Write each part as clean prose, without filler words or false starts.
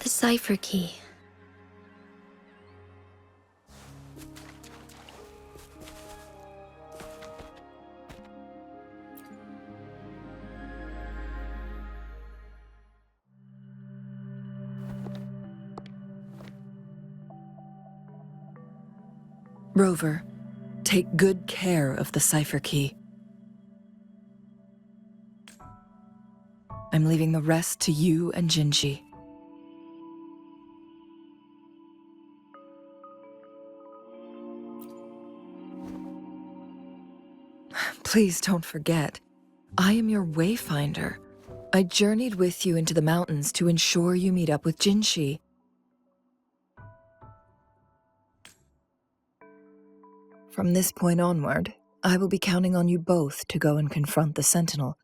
The cipher key. Rover, take good care of the cipher key. I'm leaving the rest to you and Jinzhou. Please don't forget, I am your wayfinder. I journeyed with you into the mountains to ensure you meet up with Jinzhou. From this point onward, I will be counting on you both to go and confront the Sentinel.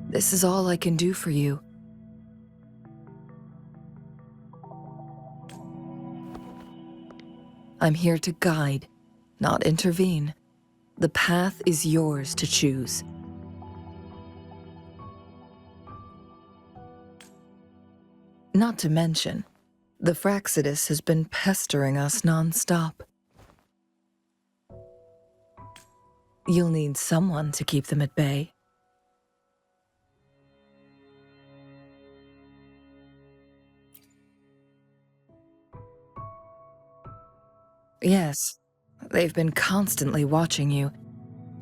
This is all I can do for you. I'm here to guide, not intervene. The path is yours to choose. Not to mention, the Fraxidus has been pestering us non-stop. You'll need someone to keep them at bay. Yes, they've been constantly watching you,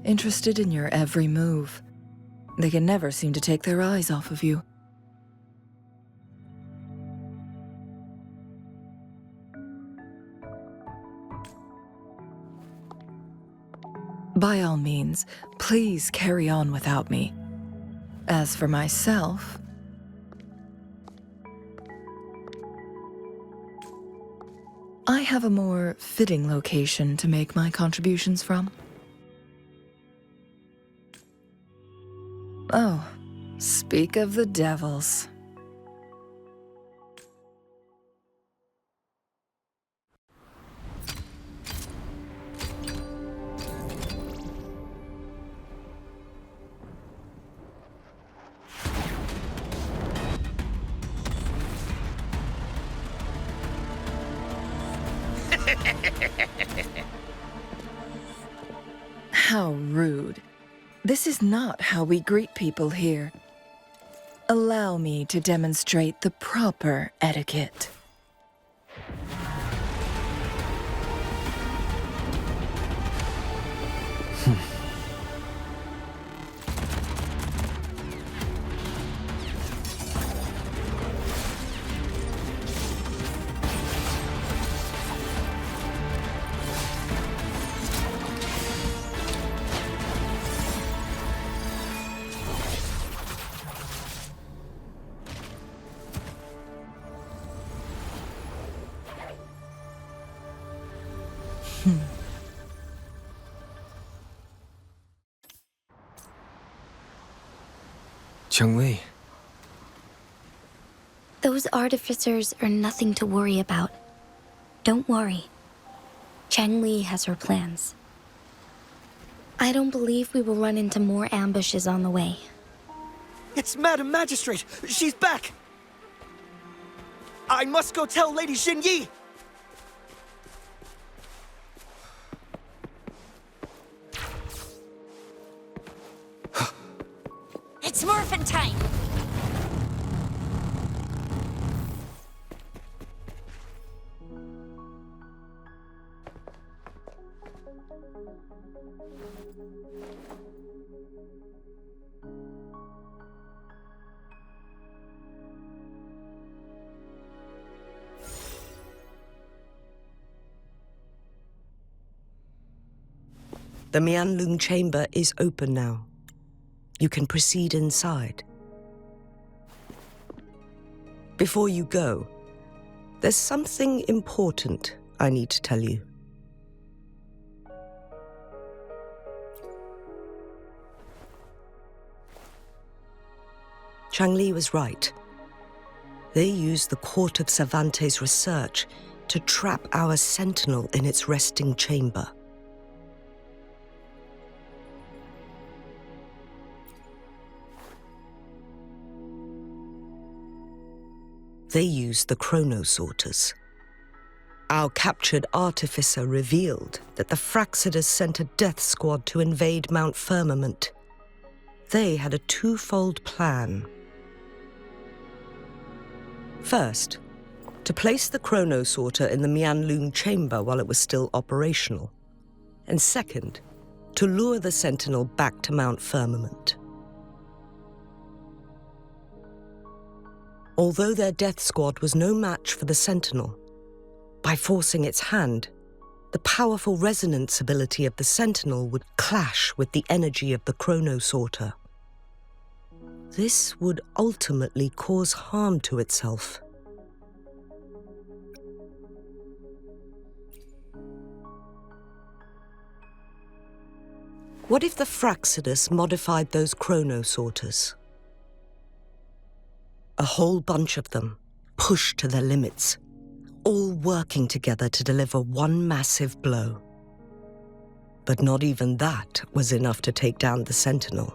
interested in your every move. They can never seem to take their eyes off of you. By all means, please carry on without me. As for myself, I have a more fitting location to make my contributions from. Oh, speak of the devils. How rude. This is not how we greet people here. Allow me to demonstrate the proper etiquette. Changwei. Those artificers are nothing to worry about. Don't worry. Changli has her plans. I don't believe we will run into more ambushes on the way. It's Madam Magistrate! She's back! I must go tell Lady Xinyi! It's morphin' time! The Huanglong chamber is open now. You can proceed inside. Before you go, there's something important I need to tell you. Changli was right. They used the Court of Cervantes' research to trap our sentinel in its resting chamber. They used the chronosorters. Our captured artificer revealed that the Fraxidus sent a death squad to invade Mount Firmament. They had a twofold plan. First, to place the chronosorter in the Huanglong chamber while it was still operational. And second, to lure the Sentinel back to Mount Firmament. Although their death squad was no match for the Sentinel, by forcing its hand, the powerful resonance ability of the Sentinel would clash with the energy of the chronosorter. This would ultimately cause harm to itself. What if the Fraxidus modified those chronosorters? A whole bunch of them, pushed to their limits, all working together to deliver one massive blow. But not even that was enough to take down the Sentinel.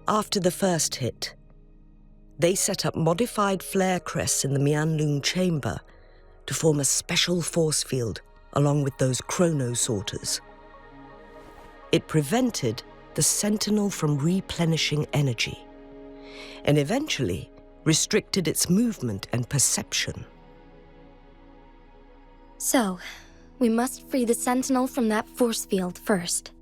After the first hit, they set up modified flare crests in the Huanglong chamber to form a special force field along with those chronosorters. It prevented the Sentinel from replenishing energy, and eventually restricted its movement and perception. So, we must free the Sentinel from that force field first.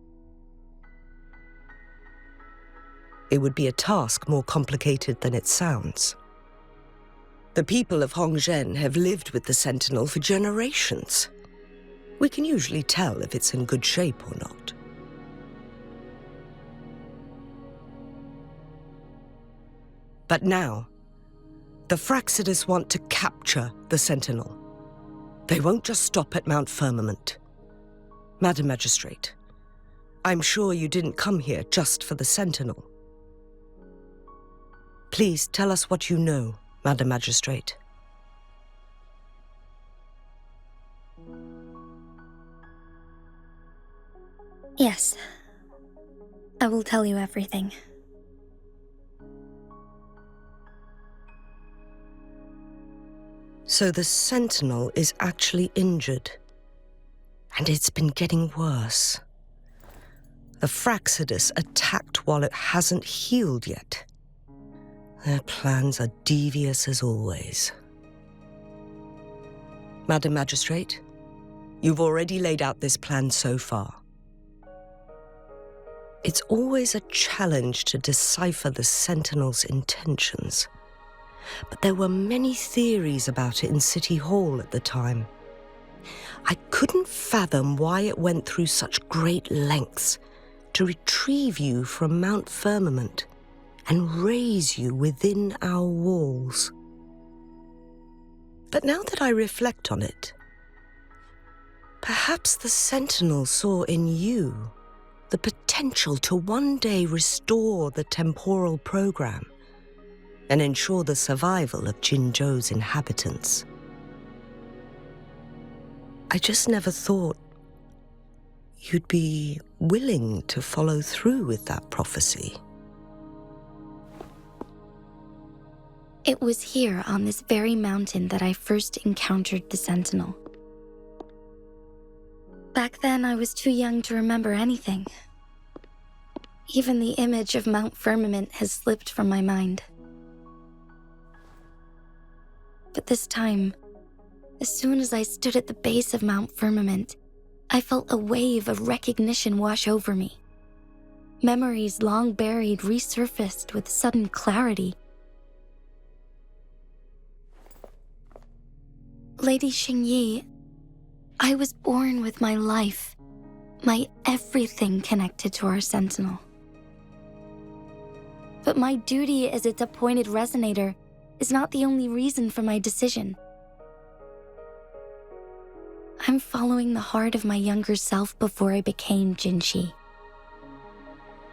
It would be a task more complicated than it sounds. The people of Hongzhen have lived with the Sentinel for generations. We can usually tell if it's in good shape or not. But now, the Fraxidus want to capture the Sentinel. They won't just stop at Mount Firmament. Madam Magistrate, I'm sure you didn't come here just for the Sentinel. Please tell us what you know, Madam Magistrate. Yes. I will tell you everything. So the Sentinel is actually injured. And it's been getting worse. The Fraxidus attacked while it hasn't healed yet. Their plans are devious as always. Madam Magistrate, you've already laid out this plan so far. It's always a challenge to decipher the Sentinel's intentions. But there were many theories about it in City Hall at the time. I couldn't fathom why it went through such great lengths to retrieve you from Mount Firmament and raise you within our walls. But now that I reflect on it, perhaps the Sentinel saw in you the potential to one day restore the temporal program and ensure the survival of Jinzhou's inhabitants. I just never thought you'd be willing to follow through with that prophecy. It was here on this very mountain that I first encountered the Sentinel. Back then, I was too young to remember anything. Even the image of Mount Firmament has slipped from my mind. But this time, as soon as I stood at the base of Mount Firmament, I felt a wave of recognition wash over me. Memories long buried resurfaced with sudden clarity. Lady Xingyi, I was born with my life, my everything connected to our Sentinel. But my duty as its appointed resonator is not the only reason for my decision. I'm following the heart of my younger self before I became Jinzhou.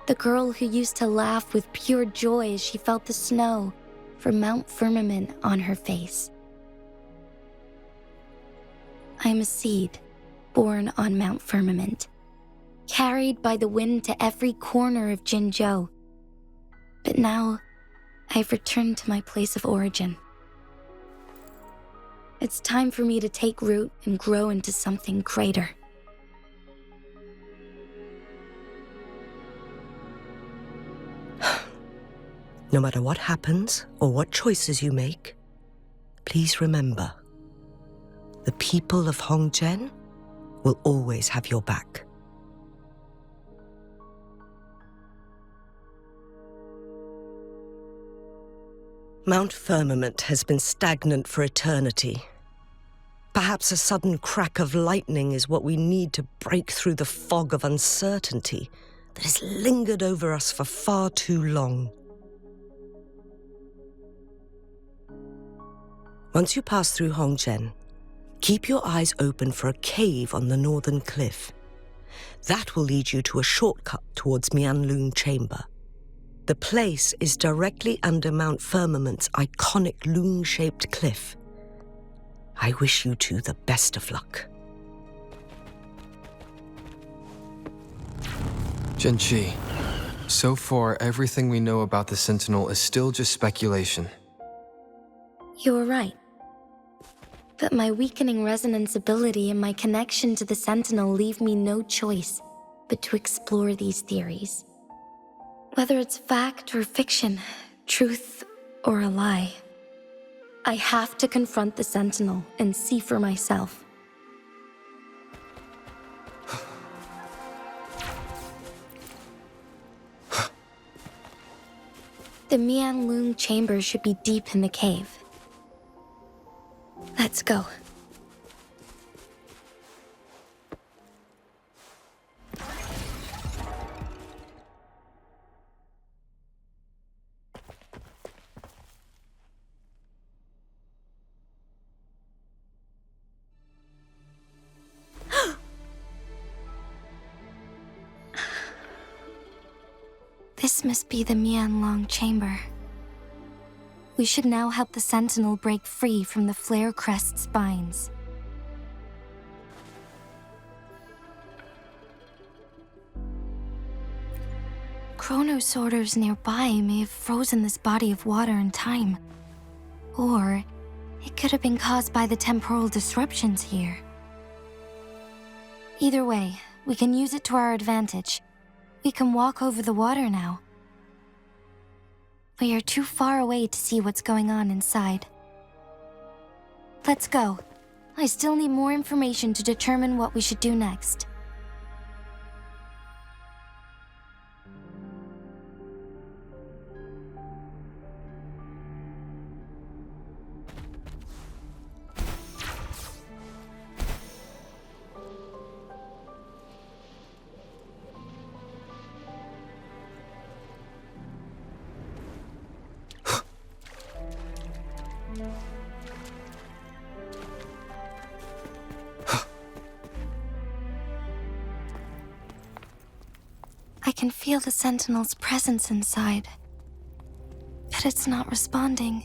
The girl who used to laugh with pure joy as she felt the snow from Mount Firmament on her face. I'm a seed born on Mount Firmament, carried by the wind to every corner of Jinzhou. But now, I've returned to my place of origin. It's time for me to take root and grow into something greater. No matter what happens or what choices you make, please remember, the people of Hongzhen will always have your back. Mount Firmament has been stagnant for eternity. Perhaps a sudden crack of lightning is what we need to break through the fog of uncertainty that has lingered over us for far too long. Once you pass through Hongzhen, keep your eyes open for a cave on the northern cliff. That will lead you to a shortcut towards Mianlung Chamber. The place is directly under Mount Firmament's iconic lung-shaped cliff. I wish you two the best of luck. Jinzhou, so far everything we know about the Sentinel is still just speculation. You were right. But my weakening resonance ability and my connection to the Sentinel leave me no choice but to explore these theories. Whether it's fact or fiction, truth or a lie, I have to confront the Sentinel and see for myself. The Mianlung Chamber should be deep in the cave. Let's go. This must be the Mianlong Chamber. We should now help the Sentinel break free from the Flare Crest spines. Chronosorters nearby may have frozen this body of water in time. Or it could have been caused by the temporal disruptions here. Either way, we can use it to our advantage. We can walk over the water now. We are too far away to see what's going on inside. Let's go. I still need more information to determine what we should do next. I can feel the Sentinel's presence inside, but it's not responding.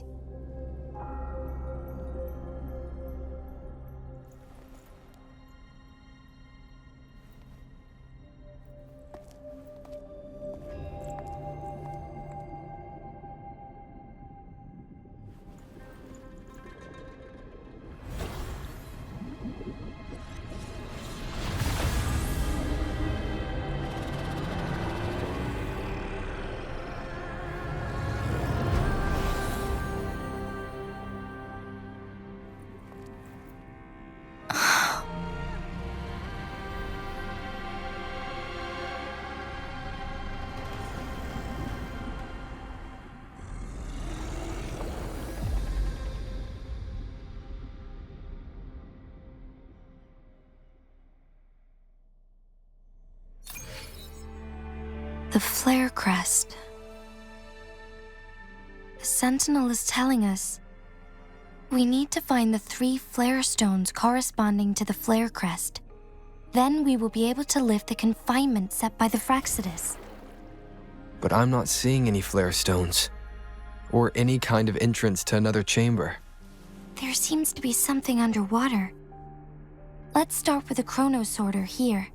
The Flare Crest. The Sentinel is telling us we need to find the 3 flare stones corresponding to the Flare Crest. Then we will be able to lift the confinement set by the Fraxidus. But I'm not seeing any flare stones, or any kind of entrance to another chamber. There seems to be something underwater. Let's start with the Chronosorter here.